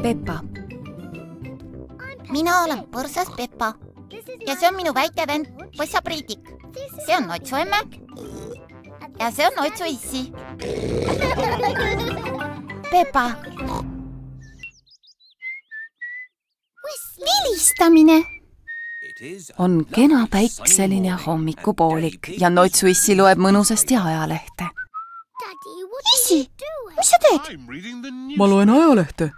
Peppa. Mina olen põrsas Peppa ja see on minu väike vend Põssa Priidik. See on Otsu emme ja see on Otsu issi. Peppa. Vilistamine. On kena päikseline hommikupoolik ja Otsu issi loeb mõnusasti ajalehte. Issi, mis sa teed? Ma loen ajalehte.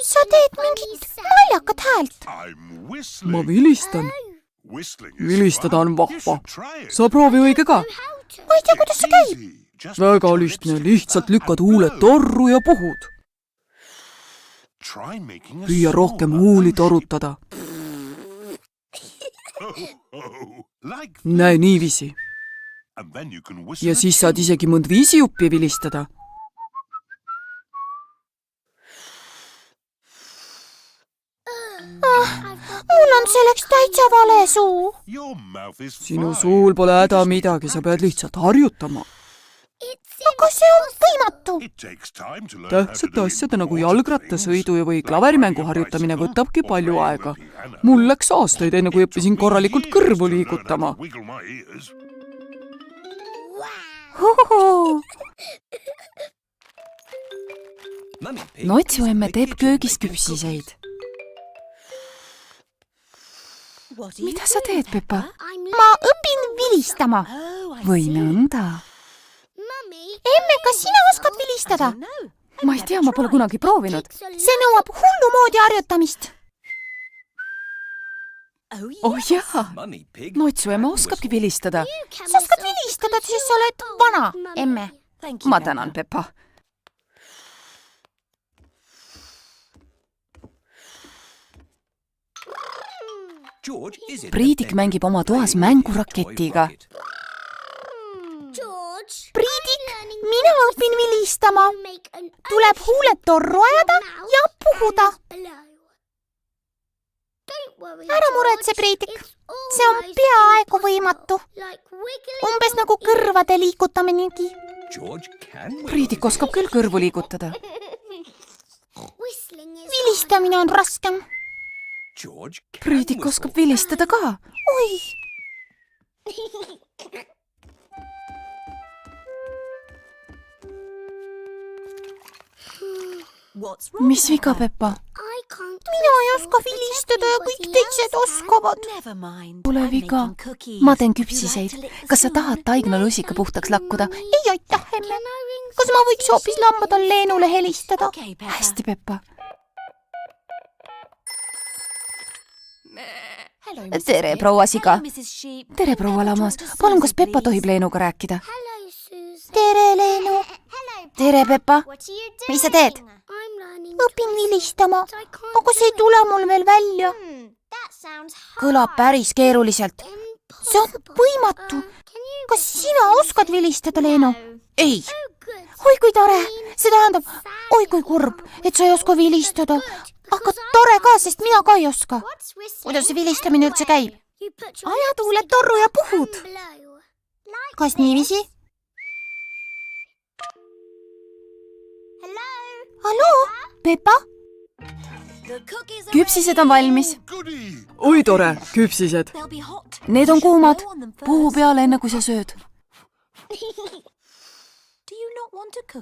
Sa teed mingit naljakat häält. Ma vilistan. Vilistada on vahva. Sa proovi õige ka. Ma ei tea, kuidas see käib. Väga lihtne, lihtsalt lükkad huuled torru ja puhud. Püüa rohkem huuli torutada. Näe niiviisi. Ja siis saad isegi mõnd viisijuppi vilistada. Mul on selleks täitsa vale suu. Sinu suul pole häda midagi, sa pead lihtsalt harjutama. Aga see on võimatu. Tähtsate asjade nagu jalgrattasõidu või klaverimängu harjutamine võtabki palju aega. Mul läks aastaid enne, kui õppisin korralikult kõrvu liigutama. Otsu emme teeb köögis küpsiseid. Mida sa teed, Peppa? Ma õpin vilistama. Või nõnda? Emme, kas sina oskad vilistada? Ma ei tea, ma pole kunagi proovinud. See nõuab hullumoodi harjutamist. Oh jaa, Otsu emme oskabki vilistada. Sa oskad vilistada, siis sa oled vana, emme. Ma tänan, Peppa. Priidik mängib oma toas mänguraketiga. Priidik, mina õpin vilistama. Tuleb huuled torru ajada ja puhuda. Ära muretse, Priidik. See on peaaegu võimatu. Umbes nagu kõrvade liigutaminegi. Priidik oskab küll kõrvu liigutada. Vilistamine on raskem. Priidik oskab vilistada ka. Oi! Mis viga, Peppa? Mina ei oska vilistada ja kõik teised oskavad. Pole viga. Ma teen küpsiseid. Kas sa tahad taigna lusika puhtaks lakkuda? Ei aitäh, emme. Kas ma võiks hoopis lambadal Leenule helistada? Hästi, Peppa. Tere, proua siga. Tere, proua lammas. Palun, kas Peppa tohib Leenuga rääkida? Tere, Leenu. Tere, Peppa. Mis sa teed? Õpin vilistama, aga see ei tule mul veel välja. Kõlab päris keeruliselt. See on võimatu. Kas sina oskad vilistada, Leenu? Ei. Oi, kui tore. See tähendab, oi, kui kurb, et sa ei oska vilistada. Aga tore ka, sest mina ka ei oska. Kuidas see vilistamine üldse käib? Ajad huuled torru ja puhud. Kas niiviisi? Halloo, Peppa? Küpsised on valmis. Oi tore, küpsised. Need on kuumad. Puhu peale enne, kui sa sööd.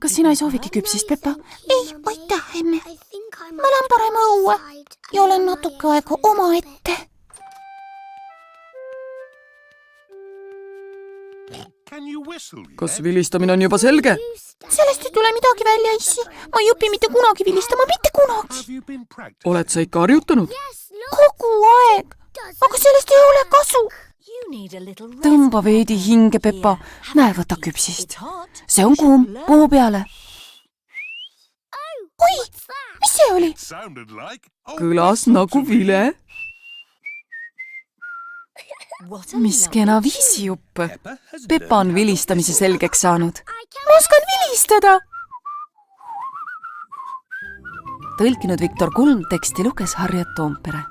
Kas sina ei soovigi küpsist, Peppa? Ei, aitäh, emme. Ma lähen parem õue ja olen natuke aega oma ette. Kas vilistamine on juba selge? Sellest ei tule midagi välja, issi. Ma ei õpi mitte kunagi vilistama, mitte kunagi. Oled sa ikka harjutanud? Kogu aeg. Aga sellest ei ole kasu. Tõmba veidi hinge, Peppa. Näe, võta küpsist. See on kuum. Puhu peale. Oi, mis see oli? Kõlas nagu vile. Mis kena viisijupp. Peppa on vilistamise selgeks saanud. Ma oskan vilistada. Tõlkinud Viktor Kulm, teksti luges Harriet Toompere.